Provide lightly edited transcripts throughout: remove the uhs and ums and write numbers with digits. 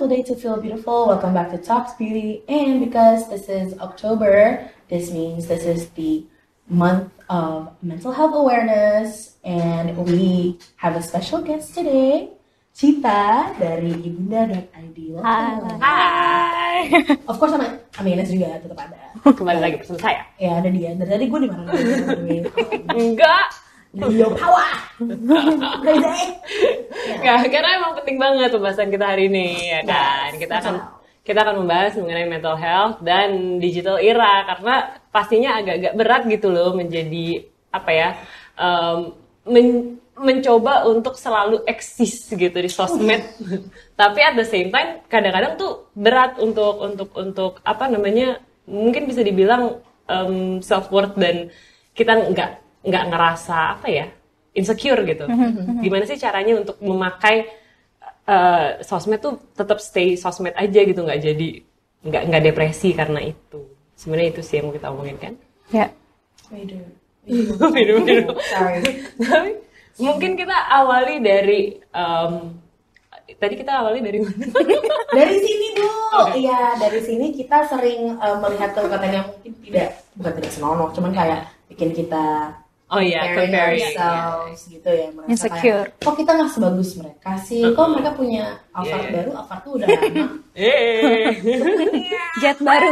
wonderful day to feel beautiful. Welcome back to Talks Beauty. And because this is October, this means this is the month of mental health awareness. And we have a special guest today, Cita dari Ibunda.id. Hai. Of course sama Ines juga tetap ada. Kembali lagi bersama saya. Ya ada dia. Dari tadi gue di mana? Enggak. Yo power. Crazy. Enggak, karena emang penting banget pembahasan kita hari ini, ya kan. Kita akan membahas mengenai mental health dan digital era karena pastinya agak-agak berat gitu loh menjadi apa ya? Mencoba untuk selalu eksis gitu di sosmed. Tapi at the same time kadang-kadang tuh berat untuk apa namanya? Mungkin bisa dibilang self worth dan kita nggak ngerasa apa ya, insecure gitu. Gimana sih caranya untuk memakai sosmed tuh tetap stay sosmed aja gitu, nggak depresi karena itu. Sebenarnya itu sih yang mau kita omongin kan? Ya. Minum. Sorry. Tapi mungkin kita awali dari tadi kita awali dari mana? Dari sini dulu. Iya, dari sini kita sering melihat kata-kata yang mungkin bukan tidak senonoh, cuman kayak bikin kita comparing ourselves gitu ya, merasa insecure. Kayak, kok kita nggak sebagus mereka sih? Kok mereka punya Alphard baru? Alphard tuh udah lama. Jet baru.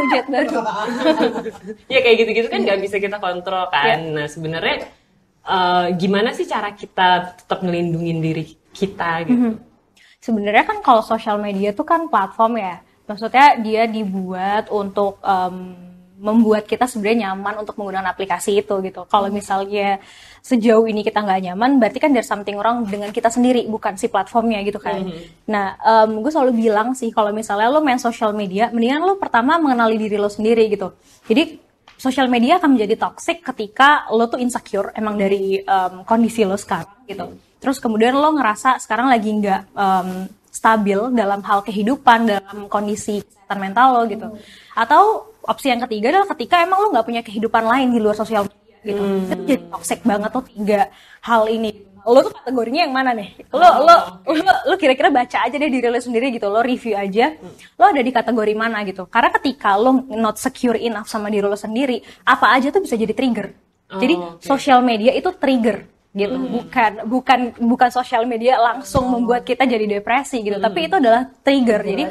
Ya kayak gitu-gitu kan nggak bisa kita kontrol kan. Nah sebenarnya gimana sih cara kita tetap ngelindungin diri kita gitu? Sebenarnya kan kalau sosial media tuh kan platform ya. Maksudnya dia dibuat untuk membuat kita sebenarnya nyaman untuk menggunakan aplikasi itu gitu. Kalau misalnya sejauh ini kita nggak nyaman, berarti kan there's something wrong dengan kita sendiri, bukan si platformnya gitu kan. Nah, gue selalu bilang sih kalau misalnya lo main sosial media, mendingan lo pertama mengenali diri lo sendiri gitu. Jadi sosial media akan menjadi toxic ketika lo tuh insecure emang dari kondisi lo sekarang gitu. Terus kemudian lo ngerasa sekarang lagi nggak stabil dalam hal kehidupan, dalam kondisi kesehatan mental lo gitu. Atau opsi yang ketiga adalah ketika emang lo nggak punya kehidupan lain di luar sosial media gitu. Itu jadi toxic banget tuh 3 hal ini. Lo tuh kategorinya yang mana nih? Lo kira-kira baca aja deh diri lo sendiri gitu. Lo review aja. Lo ada di kategori mana gitu. Karena ketika lo not secure enough sama diri lo sendiri, apa aja tuh bisa jadi trigger. Jadi sosial media itu trigger gitu. Bukan sosial media langsung membuat kita jadi depresi gitu, tapi itu adalah trigger. Jadi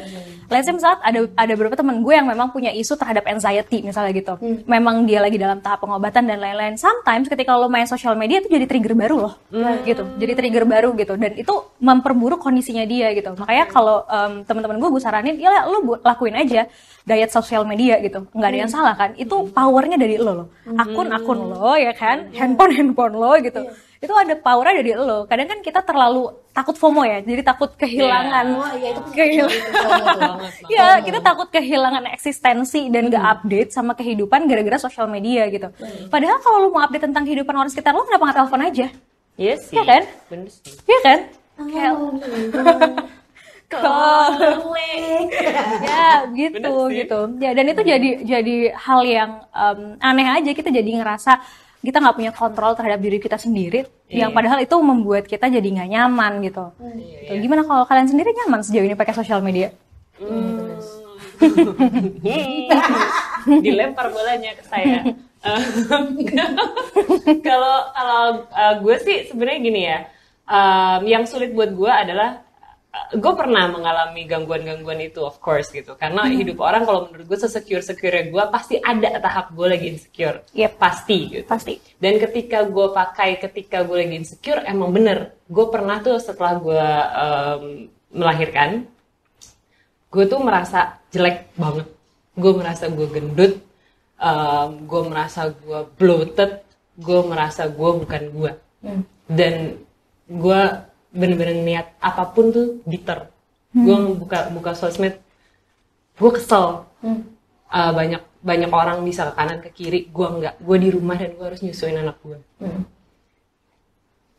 let's say saat ada beberapa teman gue yang memang punya isu terhadap anxiety misalnya gitu. Memang dia lagi dalam tahap pengobatan dan lain-lain. Sometimes ketika lo main sosial media itu jadi trigger baru loh. Gitu. Jadi trigger baru gitu dan itu memperburuk kondisinya dia gitu. Makanya kalau teman-teman gue saranin ya lo lakuin aja diet sosial media gitu. Nggak ada yang salah kan? Itu powernya dari lo. Akun-akun lo ya kan? Handphone lo gitu. Itu ada power dari lo. Kadang kan kita terlalu takut FOMO ya, jadi takut kehilangan. Kita takut kehilangan eksistensi dan gak update sama kehidupan gara-gara sosial media gitu. Padahal kalau lo mau update tentang kehidupan orang sekitar lo, kenapa nggak telepon aja? Iya sih. Iya kan? Bener sih. Iya kan? Ya gitu. Ya dan itu jadi hal yang aneh aja, kita jadi ngerasa kita nggak punya kontrol terhadap diri kita sendiri, yang padahal itu membuat kita jadi nggak nyaman gitu. Gimana kalau kalian sendiri nyaman sejauh ini pakai sosial media? Dilempar bolanya ke saya. Kalau gue sih sebenarnya gini ya, yang sulit buat gue adalah gue pernah mengalami gangguan-gangguan itu, of course gitu. Karena hidup orang kalau menurut gue sesecure gue pasti ada tahap gue lagi insecure. Pasti gitu. Pasti. Dan ketika gue lagi insecure, emang bener. Gue pernah tuh setelah gue melahirkan, gue tuh merasa jelek banget. Gue merasa gue gendut, gue merasa gue bloated, gue merasa gue bukan gue. Dan gue bener-bener niat apapun tuh bitter. Gue buka sosmed, gue kesel. Banyak orang bisa ke kanan ke kiri, gue enggak. Gue di rumah dan gue harus nyusuin anak gue.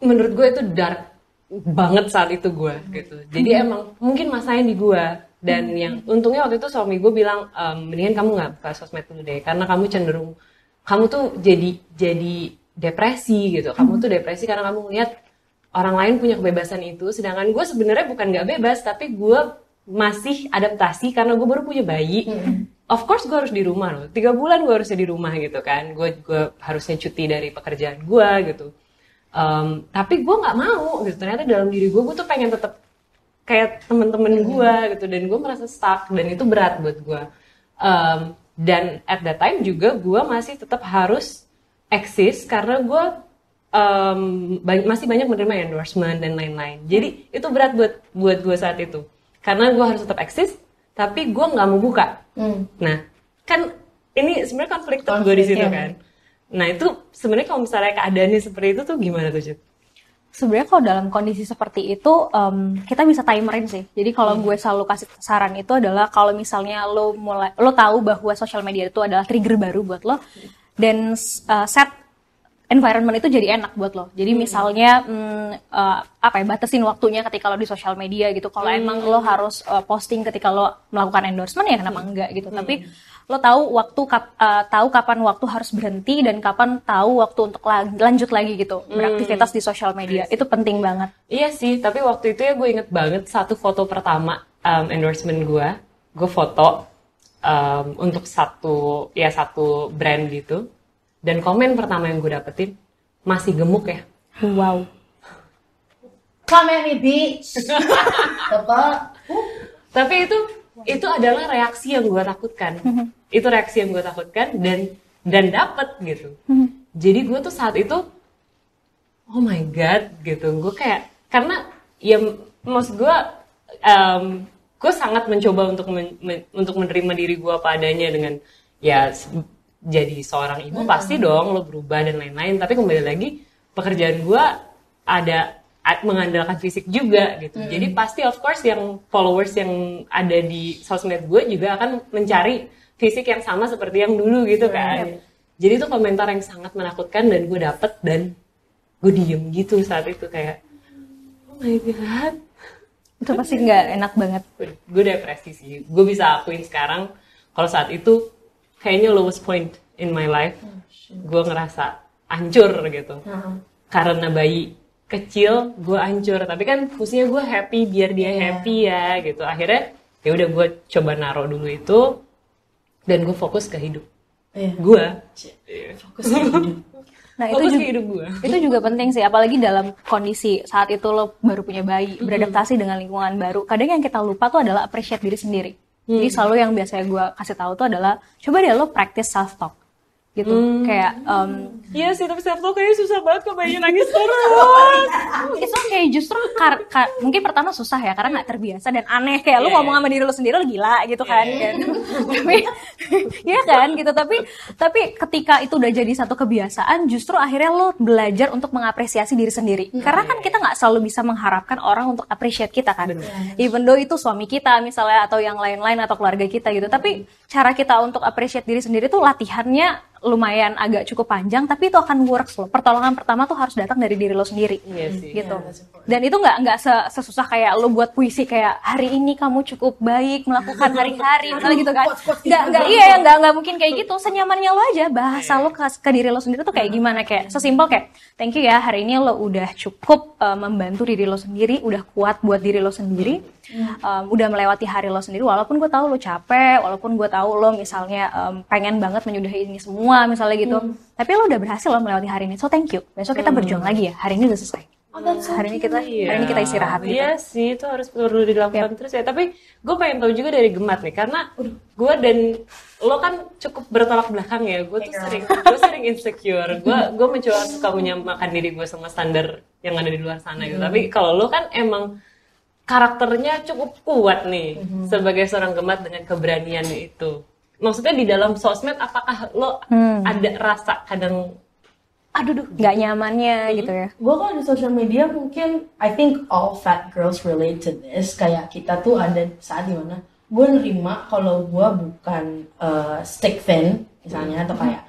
Menurut gue itu dark banget saat itu gue gitu. Jadi emang mungkin masanya di gue. Dan yang untungnya waktu itu suami gue bilang, mendingan kamu nggak buka sosmed dulu deh, karena kamu cenderung kamu tuh jadi depresi gitu. Kamu tuh depresi karena kamu ngeliat orang lain punya kebebasan itu, sedangkan gue sebenarnya bukan nggak bebas, tapi gue masih adaptasi karena gue baru punya bayi. Of course gue harus di rumah loh. 3 bulan gue harusnya di rumah gitu kan. Gue harusnya cuti dari pekerjaan gue gitu. Tapi gue nggak mau gitu. Ternyata dalam diri gue tuh pengen tetap kayak temen-temen gue gitu. Dan gue merasa stuck dan itu berat buat gue. Dan at that time juga gue masih tetap harus eksis karena gue masih banyak menerima endorsement dan lain-lain. Jadi itu berat buat gue saat itu. Karena gue harus tetap eksis, tapi gue nggak mau buka. Nah, kan ini sebenarnya konflik gue di situ kan. Nah itu sebenarnya kalau misalnya keadaannya seperti itu tuh gimana tuh Cid? Sebenarnya kalau dalam kondisi seperti itu kita bisa timerin sih. Jadi kalau gue selalu kasih saran itu adalah kalau misalnya lo tahu bahwa social media itu adalah trigger baru buat lo, dan set environment itu jadi enak buat lo. Jadi misalnya batasin waktunya ketika lo di sosial media gitu. Kalau emang lo harus posting ketika lo melakukan endorsement ya kenapa enggak gitu. Tapi lo tahu tahu kapan waktu harus berhenti dan kapan tahu waktu untuk lanjut lagi gitu beraktivitas di sosial media. Itu penting banget. Iya sih, tapi waktu itu ya gue inget banget satu foto pertama endorsement gue foto untuk satu brand gitu. Dan komen pertama yang gue dapetin, masih gemuk ya. Wow. Come at me, bitch. Tapi itu adalah reaksi yang gue takutkan. Itu reaksi yang gue takutkan dan dapet gitu. Jadi gue tuh saat itu, oh my god gitu. Gue kayak, karena ya maksud gue, gue sangat mencoba untuk menerima diri gue apa adanya dengan ya jadi seorang ibu pasti dong lo berubah dan lain-lain, tapi kembali lagi pekerjaan gue ada mengandalkan fisik juga gitu. Jadi pasti of course yang followers yang ada di sosmed gue juga akan mencari fisik yang sama seperti yang dulu gitu kan. Jadi itu komentar yang sangat menakutkan dan gue dapet dan gue diem gitu saat itu kayak oh my god. Itu pasti nggak enak banget. Gue depresi sih. Gue bisa akuin sekarang kalau saat itu kayaknya lowest point in my life. Gue ngerasa hancur gitu. Karena bayi kecil, gue hancur. Tapi kan fungsinya gue happy biar dia happy ya gitu. Akhirnya ya udah gue coba naruh dulu itu dan gue fokus ke hidup. Gue fokus ke hidup. Nah itu juga penting sih, apalagi dalam kondisi saat itu lo baru punya bayi, beradaptasi dengan lingkungan baru. Kadang yang kita lupa tuh adalah appreciate diri sendiri. Jadi selalu yang biasanya gue kasih tahu tuh adalah coba deh lo practice self talk gitu. Kayak iya sih, tapi self talk kayaknya susah banget kok, bayinya nangis terus. Itu kayak justru mungkin pertama susah ya karena nggak terbiasa dan aneh, kayak lo ngomong sama diri lo sendiri lo gila gitu kan. Tapi ya kan gitu, tapi ketika itu udah jadi satu kebiasaan justru akhirnya lo belajar untuk mengapresiasi diri sendiri. Karena kan kita nggak selalu bisa mengharapkan orang untuk appreciate kita kan. Even though itu suami kita misalnya atau yang lain-lain atau keluarga kita gitu. Tapi cara kita untuk appreciate diri sendiri tuh latihannya lumayan agak cukup panjang, tapi itu akan works loh. Pertolongan pertama tuh harus datang dari diri lo sendiri, gitu. Dan itu nggak sesusah kayak lo buat puisi kayak hari ini kamu cukup baik melakukan hari-hari, misalnya gitu kan. Nggak mungkin kayak gitu. Senyamannya lo aja, bahasa lo ke diri lo sendiri tuh kayak gimana, kayak sesimpel kayak thank you ya hari ini lo udah cukup membantu diri lo sendiri, udah kuat buat diri lo sendiri, udah melewati hari lo sendiri. Walaupun gue tahu lo capek, walaupun gue tahu lo misalnya pengen banget menyudahi ini semua misalnya gitu, tapi lo udah berhasil lo melewati hari ini, so thank you. Besok kita berjuang lagi ya, hari ini udah selesai. Hari ini kita istirahat gitu. Iya sih, itu harus perlu dilakukan terus ya. Tapi gue pengen tahu juga dari Gemat nih, karena gue dan lo kan cukup bertolak belakang ya. Gue tuh sering insecure. Gue mencoba suka menyamakan diri gue sama standar yang ada di luar sana gitu. Tapi kalau lo kan emang karakternya cukup kuat nih sebagai seorang Gemat dengan keberanian itu. Maksudnya di dalam sosmed apakah lo ada rasa kadang nggak nyamannya gitu ya? Gue kalau di social media mungkin I think all fat girls relate to this. Kayak kita tuh ada saat dimana gue nerima kalau gue bukan stick thin misalnya atau kayak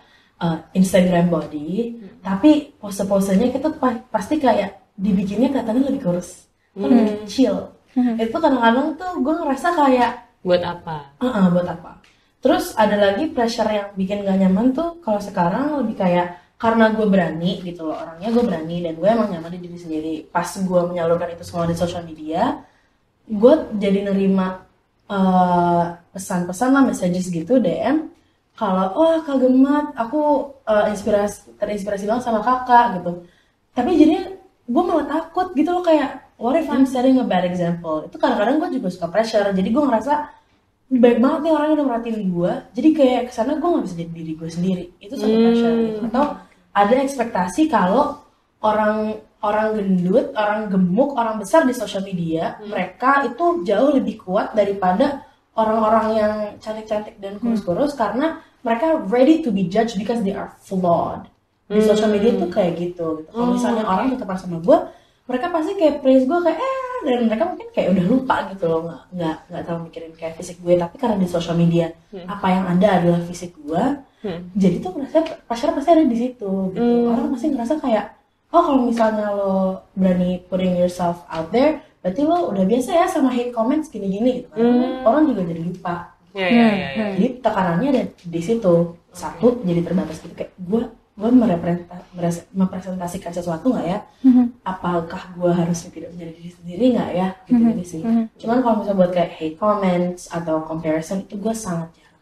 Instagram body, tapi pose-posenya kita pasti kayak dibikinnya kelihatannya lebih kurus, lebih kecil. Itu kadang-kadang tuh gue ngerasa kayak buat apa? Buat apa? Terus ada lagi pressure yang bikin gak nyaman tuh kalau sekarang lebih kayak karena gue berani gitu loh, orangnya gue berani dan gue emang nyaman di diri sendiri. Pas gue menyalurkan itu semua di social media, gue jadi nerima pesan-pesan lah, messages gitu, DM. Kalau, Kak Gemat, aku terinspirasi banget sama kakak gitu. Tapi jadinya gue malah takut gitu loh, kayak what if I'm setting a bad example. Itu kadang-kadang gue juga suka pressure. Jadi gue ngerasa baik banget nih orang yang udah merhatiin gue. Jadi kayak kesana gue gak bisa jadi diri gue sendiri. Itu satu pressure gitu. Atau ada ekspektasi kalau orang gendut, orang gemuk, orang besar di sosial media, mereka itu jauh lebih kuat daripada orang-orang yang cantik-cantik dan kurus-kurus karena mereka ready to be judged because they are flawed. Di social media tuh kayak gitu. Kalau misalnya orang tetap sama gue, mereka pasti kayak praise gue kayak dan mereka mungkin kayak udah lupa gitu loh, nggak terlalu mikirin kayak fisik gue, tapi karena di social media apa yang ada adalah fisik gue, jadi tuh merasa pressure pasti ada di situ gitu. Orang pasti ngerasa kayak kalau misalnya lo berani putting yourself out there, berarti lo udah biasa ya sama hate comments gini-gini gitu kan. Orang juga jadi lupa. Jadi tekanannya ada di situ. Satu, jadi terbatas gitu, kayak gue merepresentasikan sesuatu nggak ya? Apakah gue harus tidak menjadi diri sendiri nggak ya? Gitu sih. Cuman kalau misalnya buat kayak hate comments atau comparison, itu gue sangat jarang.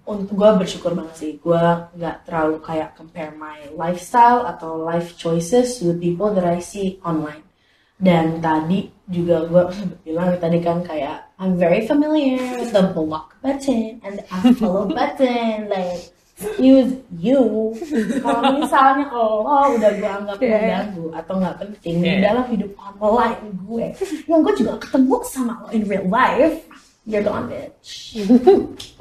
Untuk gue bersyukur banget sih, gue nggak terlalu kayak compare my lifestyle atau life choices with people that I see online. Dan tadi juga gue bilang tadi kan kayak I'm very familiar with the block button and the unfollow button, like excuse you. Kalau misalnya lo udah gue anggap mengganggu atau nggak penting di dalam hidup online gue, yang gue juga ketemu sama lo in real life, you're gone bitch.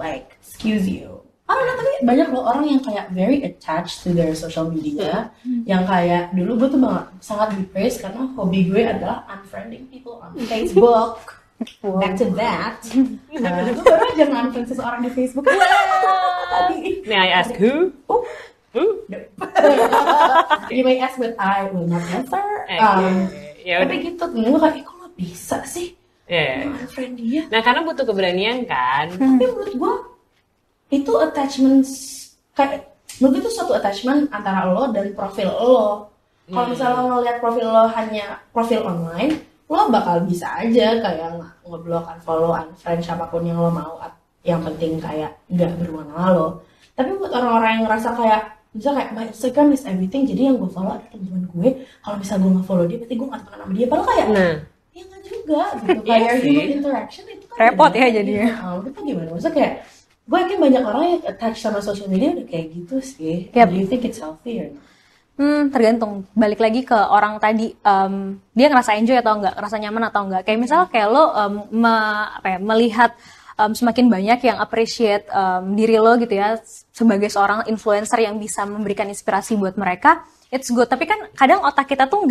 Like excuse you. I don't know, tapi banyak loh orang yang kayak very attached to their social media, yang kayak dulu gue tuh sangat di-praise karena hobi gue adalah unfriending people on Facebook. Back to that, gue baru aja nge-unfriend seseorang di Facebook. Tadi. May I ask who? No. You may ask what I will not answer. Tapi gitu, gue kayak kok lo bisa sih unfriend dia? Nah karena butuh keberanian kan. Tapi menurut gue itu attachments, kayak menurut itu suatu attachment antara lo dan profil lo. Kalau misalnya lo ngeliat profil lo hanya profil online, lo bakal bisa aja kayak ngeblok, unfollow, unfriend siapapun yang lo mau, yang penting kayak nggak berwarna lo. Tapi buat orang-orang yang ngerasa kayak misalnya kayak my Instagram is everything, jadi yang gue follow ada teman gue, kalau misalnya gue nggak follow dia berarti gue nggak temenan sama dia, padahal kayak ya nggak juga gitu. Kayak human interaction itu kan repot ya jadinya. Itu gimana, maksudnya kayak gue yakin banyak orang yang attach sama social media udah kayak gitu sih. Do you think it's healthy or not? Tergantung. Balik lagi ke orang tadi, dia ngerasa enjoy atau enggak, ngerasa nyaman atau enggak. Kayak misalnya kayak lo melihat semakin banyak yang appreciate diri lo gitu ya, sebagai seorang influencer yang bisa memberikan inspirasi buat mereka, it's good. Tapi kan kadang otak kita tuh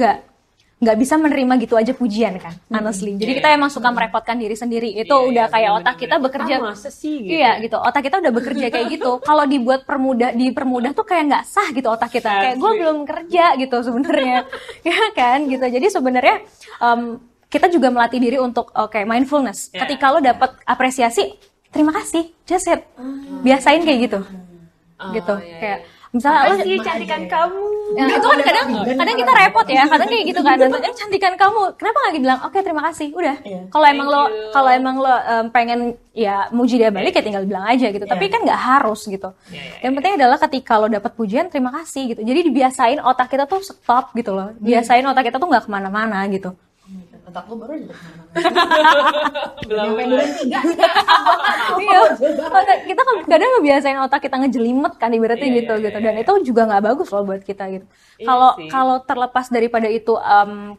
nggak bisa menerima gitu aja pujian kan, honestly. Jadi kita emang suka merepotkan diri sendiri. Itu udah kayak otak kita bekerja. Masa sih? Gitu. Iya gitu. Otak kita udah bekerja kayak gitu. Kalau dipermudah tuh kayak nggak sah gitu otak kita. Kayak gue belum kerja gitu sebenarnya, ya kan gitu. Jadi sebenarnya kita juga melatih diri untuk mindfulness. Ketika lo dapet apresiasi, terima kasih, just it. Biasain kayak gitu, kayak. Misalnya lo cantikan kamu. Ya, itu kan kadang kita repot ya. Kadang kayak gitu kan. Cantikan kamu. Kenapa enggak bilang oke, terima kasih. Udah. Kalau emang lo pengen ya muji dia balik ya tinggal bilang aja gitu. Tapi kan enggak harus gitu. Yang penting adalah ketika lo dapat pujian terima kasih gitu. Jadi dibiasain otak kita tuh stop gitu loh. Biasain otak kita tuh enggak kemana mana gitu. Otak lo baru aja kemana-mana. Belum Iya, kita kan kadang ngebiasain otak kita ngejelimet kan ibaratnya gitu. Dan itu juga nggak bagus loh buat kita gitu. Kalau terlepas daripada itu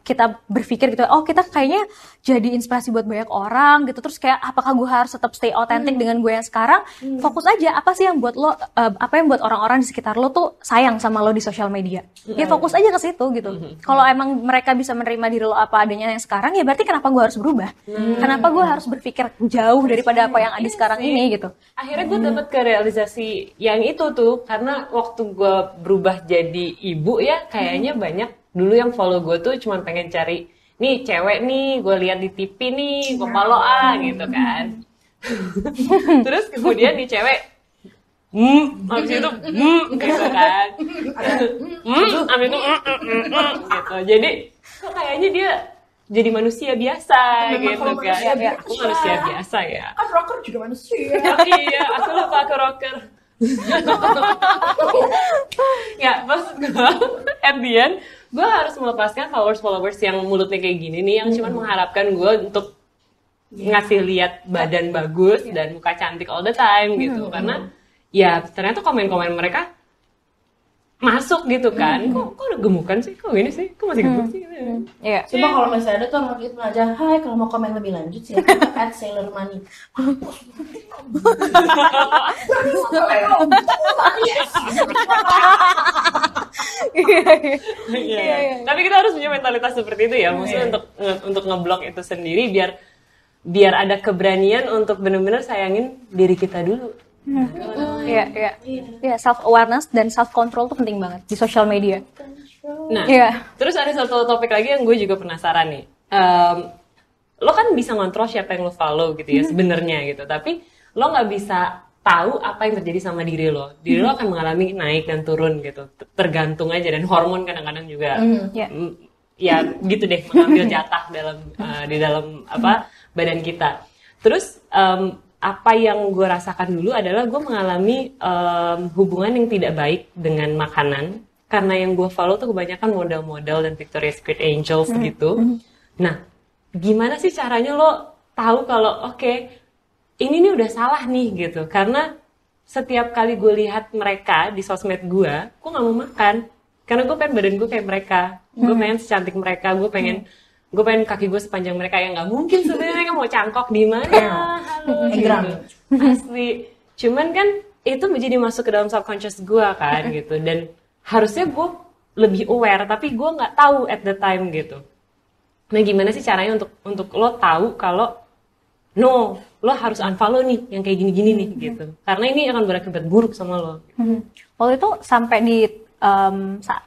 kita berpikir gitu, kita kayaknya jadi inspirasi buat banyak orang gitu. Terus kayak apakah gue harus tetap stay authentic dengan gue yang sekarang? Fokus aja apa sih yang buat lo, apa yang buat orang-orang di sekitar lo tuh sayang sama lo di sosial media. Ya fokus aja ke situ gitu. Kalau emang mereka bisa menerima diri lo apa adanya yang sekarang, ya berarti kenapa gue harus berubah? Kenapa gue harus berpikir jauh daripada apa yang ada sekarang ini gitu? Akhirnya gue dapet ke realisasi yang itu tuh, karena waktu gue berubah jadi ibu ya, kayaknya banyak dulu yang follow gue tuh cuma pengen cari nih cewek nih, gue lihat di TV nih, gue follow gitu kan. Terus kemudian nih cewek, habis itu gitu kan, habis itu gitu. Jadi kok kayaknya dia jadi manusia biasa Memang gitu kalau kan. manusia biasa. Aku manusia biasa ya. Kan rocker juga manusia. Iya, aku lupa aku rocker. Ya, maksud gue, at the end, gue harus melepaskan followers yang mulutnya kayak gini nih, yang cuma mengharapkan gue untuk ngasih lihat badan bagus dan muka cantik all the time gitu. Karena ya ternyata komen-komen mereka masuk gitu kan. Kok udah gemukan sih? Kok gini sih? Kok masih gemuk sih? Iya. Coba kalau misalnya ada tuh orang itu aja, hai kalau mau komen lebih lanjut silakan @sailormoney. Iya. Tapi kita harus punya mentalitas seperti itu ya. Maksudnya untuk ngeblok itu sendiri biar ada keberanian untuk benar-benar sayangin diri kita dulu. Iya, self awareness dan self control tuh penting banget di sosial media. Nah, Iya. terus ada satu topik lagi yang gue juga penasaran nih. Lo kan bisa ngontrol siapa yang lo follow gitu ya sebenarnya gitu, tapi lo nggak bisa tahu apa yang terjadi sama diri lo. Diri lo akan mengalami naik dan turun gitu, tergantung aja, dan hormon kadang-kadang juga ya gitu deh, mengambil jatah di dalam apa badan kita. Terus apa yang gue rasakan dulu adalah gue mengalami hubungan yang tidak baik dengan makanan, karena yang gue follow tuh kebanyakan model-model dan Victoria's Secret Angels gitu. Nah, gimana sih caranya lo tahu kalau oke, ini nih udah salah nih gitu? Karena setiap kali gue lihat mereka di sosmed gue gak mau makan. Karena gue pengen badan gue kayak mereka, gue pengen secantik mereka, gue pengen kaki gue sepanjang mereka, yang nggak mungkin sebenarnya mau cangkok di mana, halo gitu. Asli. Cuman kan itu menjadi masuk ke dalam subconscious gue kan gitu, dan harusnya gue lebih aware, tapi gue nggak tahu at the time gitu. Nah, gimana sih caranya untuk lo tahu kalau no, lo harus unfollow nih yang kayak gini-gini nih gitu, karena ini akan berakibat buruk sama lo. Waktu itu sampai di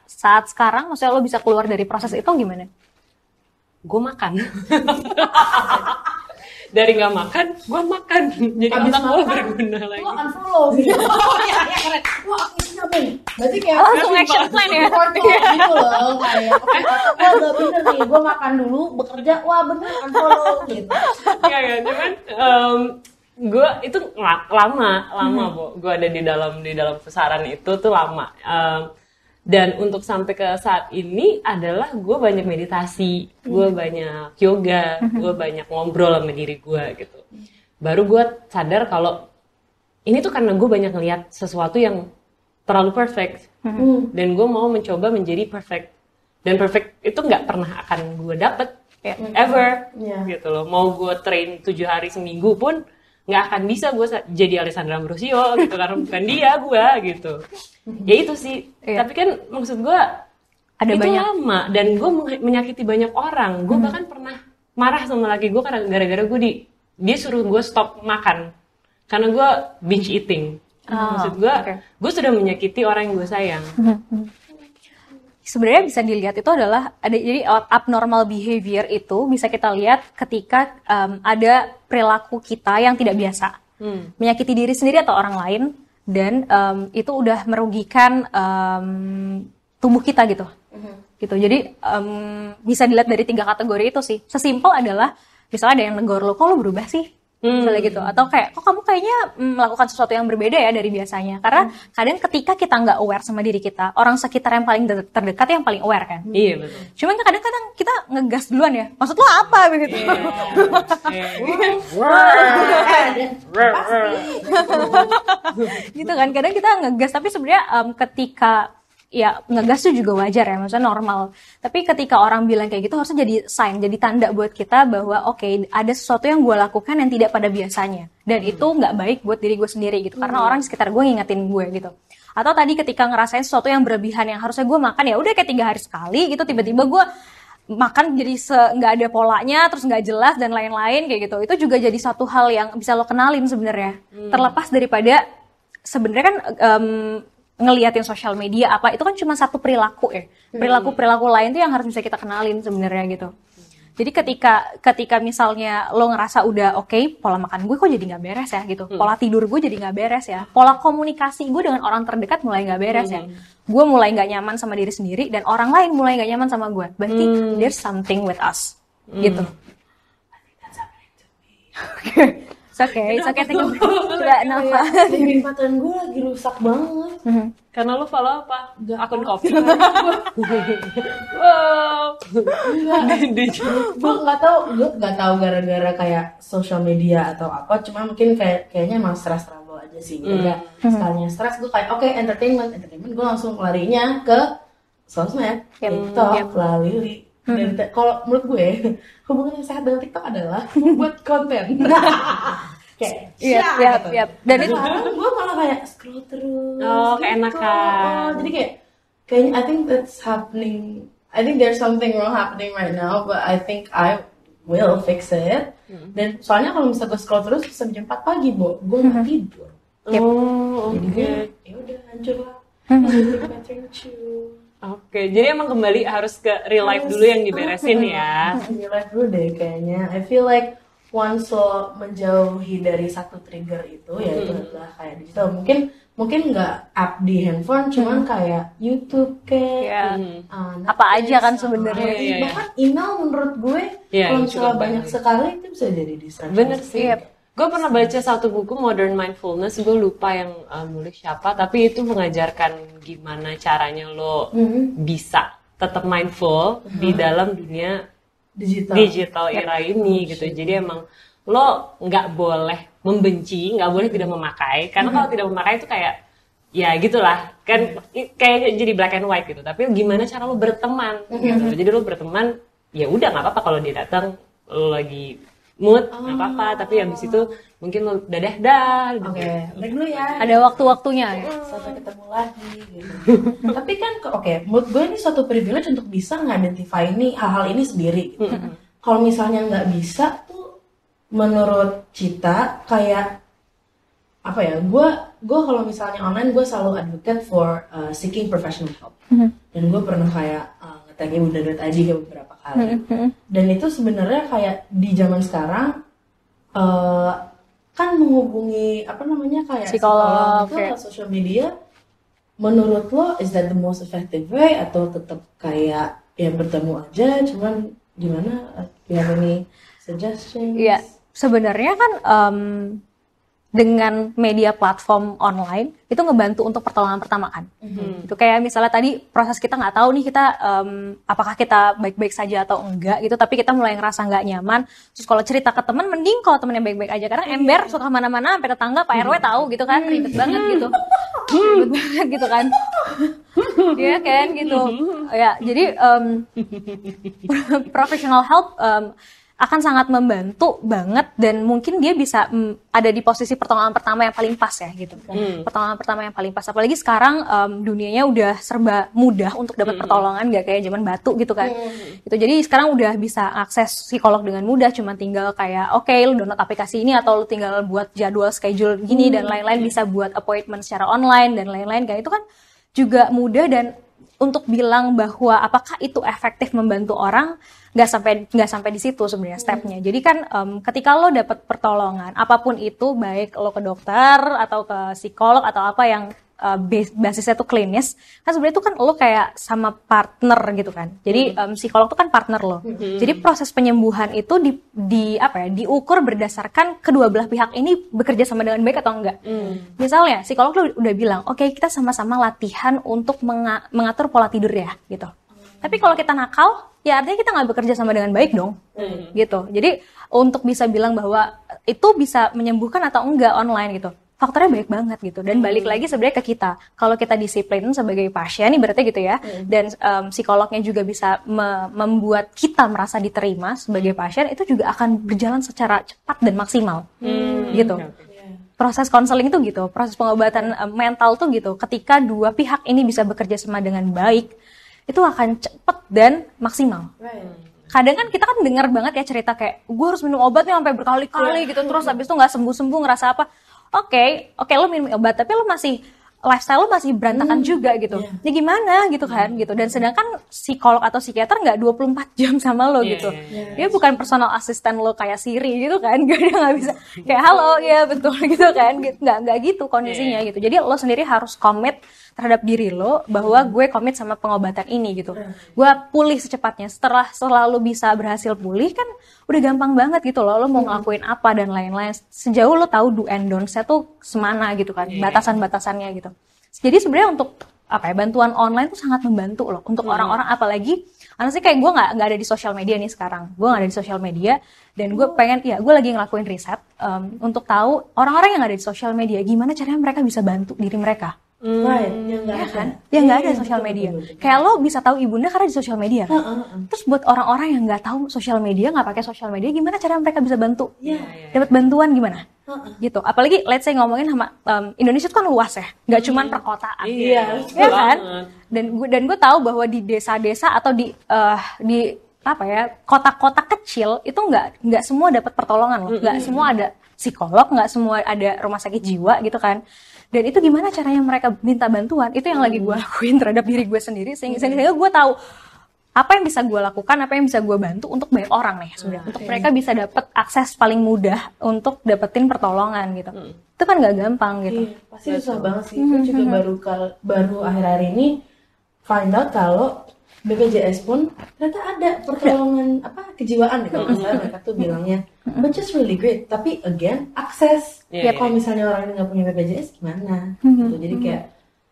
saat sekarang, maksudnya lo bisa keluar dari proses itu gimana? Gue makan. Dari nggak makan, gue makan. Jadi otak gue berguna lagi. Lo unfollow gitu. Ya, keren. Wah, isinya apa nih? Berarti kayak langsung action plan ya? Gitu loh. Kayak, oke, gue udah bener nih. Gue makan dulu, bekerja. Wah, bener, unfollow gitu. Ya, cuman gue itu lama, Bo. Gue ada di dalam pusaran itu tuh lama. Dan untuk sampai ke saat ini adalah gue banyak meditasi, gue banyak yoga, gue banyak ngobrol sama diri gue gitu. Baru gue sadar kalau ini tuh karena gue banyak ngeliat sesuatu yang terlalu perfect, dan gue mau mencoba menjadi perfect. Dan perfect itu nggak pernah akan gue dapet ever, gitu loh. Mau gue train 7 hari seminggu pun nggak akan bisa gue jadi Alessandra Ambrosio gitu, karena bukan dia gue gitu. Ya itu sih. Tapi kan maksud gue ada itu banyak lama, dan gue menyakiti banyak orang. Gue bahkan pernah marah sama laki gue karena gara-gara dia suruh gue stop makan karena gue binge eating. Maksud gue gue sudah menyakiti orang yang gue sayang. Sebenarnya bisa dilihat itu adalah jadi abnormal behavior itu bisa kita lihat ketika ada perilaku kita yang tidak biasa, menyakiti diri sendiri atau orang lain, dan itu udah merugikan tubuh kita gitu. Gitu. Jadi bisa dilihat dari 3 kategori itu sih. Sesimpel adalah misalnya ada yang negor lo, kok lo berubah sih? Misalnya gitu, atau kayak kok kamu kayaknya melakukan sesuatu yang berbeda ya dari biasanya. Karena kadang ketika kita nggak aware sama diri kita, orang sekitar yang paling terdekat yang paling aware kan. Iya, betul. Cuman kadang-kadang kita ngegas duluan ya, maksud lo apa begitu. Gitu kan, kadang kita ngegas, tapi sebenarnya ketika ya ngegas itu juga wajar ya, maksudnya normal. Tapi ketika orang bilang kayak gitu harusnya jadi sign, jadi tanda buat kita bahwa oke, ada sesuatu yang gue lakukan yang tidak pada biasanya, dan itu nggak baik buat diri gue sendiri gitu, karena orang di sekitar gue ngingetin gue gitu. Atau tadi ketika ngerasain sesuatu yang berlebihan yang harusnya gue makan ya udah kayak 3 hari sekali gitu, tiba-tiba gue makan jadi nggak ada polanya, terus nggak jelas dan lain-lain kayak gitu. Itu juga jadi satu hal yang bisa lo kenalin sebenarnya. Terlepas daripada sebenarnya kan ngeliatin sosial media apa itu kan cuma satu perilaku ya, perilaku lain tuh yang harus bisa kita kenalin sebenarnya gitu. Jadi ketika misalnya lo ngerasa udah oke, pola makan gue kok jadi nggak beres ya gitu, pola tidur gue jadi nggak beres ya, pola komunikasi gue dengan orang terdekat mulai nggak beres ya, gue mulai nggak nyaman sama diri sendiri dan orang lain mulai nggak nyaman sama gue, berarti there's something with us. gitu. It's okay, coba nafas. LinkedIn pattern gue lagi rusak banget. Karena lu follow apa? Akun kopi. Gue nggak tahu gara-gara kayak social media atau apa. Cuma mungkin kayaknya emang stres trouble aja sih. Kayak sekalinya stres gue kayak oke, entertainment gue langsung larinya ke sosmed, TikTok, Lalili. Dan kalau menurut gue hubungan yang sehat dengan TikTok adalah membuat konten. Kayak Yap. Dan itu gue malah kayak scroll terus. Oh, keenakan. Jadi kayaknya I think that's happening. I think there's something wrong happening right now, but I think I will fix it. Dan soalnya kalau misalnya gue scroll terus sampai jam 4 pagi, gue nggak tidur. Oh, Jadi oke. ya udah hancur lah. Oke, jadi emang kembali harus ke real life dulu yang diberesin ya. Real life dulu deh kayaknya. I feel like once lo menjauhi dari satu trigger itu, ya itu adalah kayak digital. Mungkin nggak app di handphone, cuman kayak YouTube kayak apa aja kan sebenarnya. Iya. Bahkan email menurut gue Iya, kalau cukup misalnya banyak banyak. sekali itu bisa jadi distraction. Bener sih. Gue pernah baca satu buku Modern Mindfulness, gue lupa yang nulis siapa, tapi itu mengajarkan gimana caranya lo bisa tetap mindful di dalam dunia digital era ini gitu. Jadi emang lo nggak boleh membenci, nggak boleh tidak memakai, karena kalau tidak memakai itu kayak ya gitulah kan kayak jadi black and white gitu. Tapi gimana cara lo berteman gitu. Jadi lo berteman ya udah nggak apa-apa kalau dia datang lo lagi mood nggak apa-apa, tapi habis itu mungkin lo dadah Oke, break dulu ya. Ada waktu-waktunya ya. Sampai ketemu lagi gitu. Tapi kan menurut gue ini suatu privilege untuk bisa nge-identify ini hal-hal ini sendiri gitu. Kalau misalnya nggak bisa tuh menurut Cita kayak apa ya, gue kalau misalnya online gue selalu advocate for seeking professional help. Dan gue pernah kayak nge-tag Bunda.id ke beberapa kali. Dan itu sebenarnya kayak di zaman sekarang kan menghubungi apa namanya kayak Psikolog, itu lewat social media. Menurut lo is that the most effective way atau tetap kayak ya bertemu aja? Cuman gimana? Do you have any suggestions? Iya, sebenarnya kan dengan media platform online itu ngebantu untuk pertolongan pertama kan. Itu kayak misalnya tadi proses kita nggak tahu nih kita apakah kita baik-baik saja atau enggak gitu, tapi kita mulai ngerasa nggak nyaman. Terus kalau cerita ke teman mending kalau temennya baik-baik aja, karena ember suka mana-mana sampai tetangga Pak RW tahu gitu kan, ribet banget gitu. Ribet banget gitu kan. Iya kan gitu. Ya, jadi professional help akan sangat membantu banget, dan mungkin dia bisa ada di posisi pertolongan pertama yang paling pas ya gitu. Pertolongan pertama yang paling pas, apalagi sekarang dunianya udah serba mudah untuk dapat pertolongan, nggak kayak zaman batu gitu kan. Gitu. Jadi sekarang udah bisa akses psikolog dengan mudah, cuma tinggal kayak oke, lu download aplikasi ini atau lu tinggal buat jadwal schedule gini dan lain-lain, bisa buat appointment secara online dan lain-lain, kayak itu kan juga mudah. Dan untuk bilang bahwa apakah itu efektif membantu orang, nggak sampai di situ sebenarnya stepnya. Jadi kan ketika lo dapat pertolongan apapun itu, baik lo ke dokter atau ke psikolog atau apa yang basisnya tuh klinis, kan sebenarnya itu kan lo kayak sama partner gitu kan. Jadi psikolog tuh kan partner lo. Jadi proses penyembuhan itu diukur berdasarkan kedua belah pihak ini bekerja sama dengan baik atau enggak. Misalnya psikolog lo udah bilang, oke, kita sama-sama latihan untuk mengatur pola tidur ya gitu. Tapi kalau kita nakal, ya artinya kita nggak bekerja sama dengan baik dong, gitu. Jadi untuk bisa bilang bahwa itu bisa menyembuhkan atau enggak online gitu, faktornya banyak banget gitu. Dan balik lagi sebenarnya ke kita. Kalau kita disiplin sebagai pasien, nih berarti gitu ya. Dan psikolognya juga bisa membuat kita merasa diterima sebagai pasien, itu juga akan berjalan secara cepat dan maksimal, gitu. Proses konseling itu gitu, proses pengobatan mental tuh gitu. Ketika dua pihak ini bisa bekerja sama dengan baik, itu akan cepet dan maksimal. Kadang kan kita kan dengar banget ya cerita kayak gue harus minum obat nih sampai berkali-kali gitu, terus habis itu nggak sembuh-sembuh, ngerasa apa? Oke, lo minum obat tapi lo masih lifestyle lo masih berantakan juga gitu. Ya gimana gitu kan gitu. Dan sedangkan psikolog atau psikiater nggak 24 jam sama lo gitu. Dia bukan personal assistant lo kayak Siri gitu kan. Dia nggak bisa kayak halo ya betul gitu kan. Nggak gitu kondisinya gitu. Jadi lo sendiri harus komit terhadap diri lo bahwa gue komit sama pengobatan ini gitu. Gue pulih secepatnya. Setelah lo bisa berhasil pulih kan udah gampang banget gitu loh. Lo mau ngelakuin apa dan lain-lain. Sejauh lo tahu do and don'ts-nya tuh semana gitu kan. Batasan-batasannya gitu. Jadi sebenarnya untuk bantuan online tuh sangat membantu loh untuk orang-orang, apalagi karena sih kayak gue nggak ada di sosial media nih sekarang. Gue nggak ada di sosial media dan gue pengen gue lagi ngelakuin riset untuk tahu orang-orang yang nggak ada di sosial media gimana caranya mereka bisa bantu diri mereka. Right, yang nggak ada. Kan? Yang nggak ada sosial media. Kayak lo bisa tahu ibunda karena di sosial media. Terus buat orang-orang yang nggak tahu sosial media, nggak pakai sosial media, gimana cara mereka bisa bantu? Dapat bantuan gimana? Gitu. Apalagi let's say ngomongin sama Indonesia itu kan luas ya, nggak cuman perkotaan. Iya, ya kan? Dan gue tahu bahwa di desa-desa atau di kota-kota kecil itu nggak semua dapat pertolongan loh, nggak semua ada psikolog, nggak semua ada rumah sakit jiwa gitu kan. Dan itu gimana caranya mereka minta bantuan, itu yang lagi gue lakuin terhadap diri gue sendiri, sehingga gue tahu apa yang bisa gue lakukan, apa yang bisa gue bantu untuk banyak orang nih sebenarnya, untuk mereka bisa dapat akses paling mudah untuk dapetin pertolongan gitu. Itu kan nggak gampang gitu. Pasti susah banget sih. Gue juga baru akhir-akhir ini find out kalau BPJS pun ternyata ada pertolongan kejiwaan gitu. Misalnya mereka tuh bilangnya, which is really great. Tapi again, akses. Kalau misalnya orang ini nggak punya BPJS gimana? Gitu. Jadi kayak,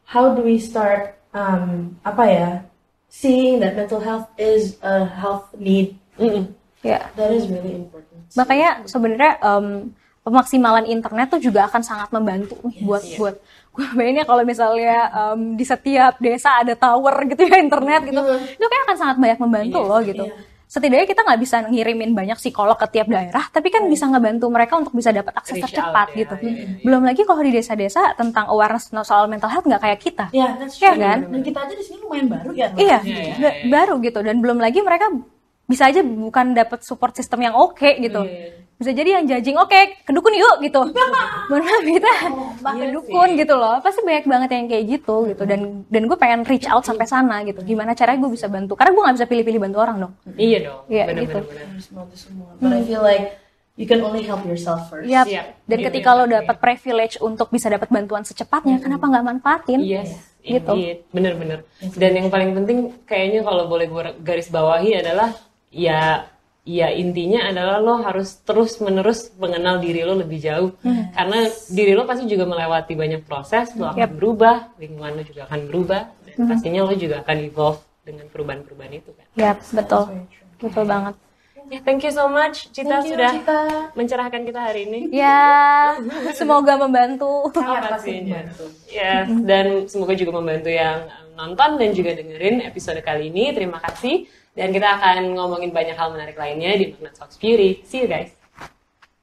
how do we start seeing that mental health is a health need? That is really important. Makanya sebenarnya pemaksimalan internet tuh juga akan sangat membantu nih buat gue bayanginnya kalau misalnya di setiap desa ada tower gitu ya internet gitu, itu kayak akan sangat banyak membantu loh gitu. Setidaknya kita nggak bisa ngirimin banyak psikolog ke tiap daerah, tapi kan bisa ngebantu mereka untuk bisa dapat akses tercepat gitu. Belum lagi kalau di desa-desa tentang awareness soal mental health nggak kayak kita, kan? Dan kita aja di sini lumayan baru ya. Baru gitu. Dan belum lagi mereka bisa aja bukan dapat support system yang oke gitu. Bisa jadi yang judging, oke, ke dukun yuk gitu. Benar kita ke dukun gitu loh. Pasti banyak banget yang kayak gitu gitu. Dan gue pengen reach out sampai sana gitu. Gimana caranya gue bisa bantu? Karena gue nggak bisa pilih-pilih bantu orang dong. Iya dong. Iya Bener-bener. gitu. Harus bantu semua. But I feel like you can only help yourself first. Dan ketika lo dapat privilege untuk bisa dapat bantuan secepatnya, kenapa nggak manfaatin? Gitu. Bener-bener. Dan yang paling penting kayaknya kalau boleh gue garis bawahi adalah ya intinya adalah lo harus terus-menerus mengenal diri lo lebih jauh. Karena diri lo pasti juga melewati banyak proses, lo akan berubah, lingkungan lo juga akan berubah, dan pastinya lo juga akan evolve dengan perubahan-perubahan itu kan. Betul. Betul banget. Ya, thank you so much Cita sudah mencerahkan kita hari ini. Ya, semoga membantu. Pastinya. Ya, dan semoga juga membantu yang nonton dan juga dengerin episode kali ini. Terima kasih. Dan kita akan ngomongin banyak hal menarik lainnya di Magnet Talks Beauty. See you guys.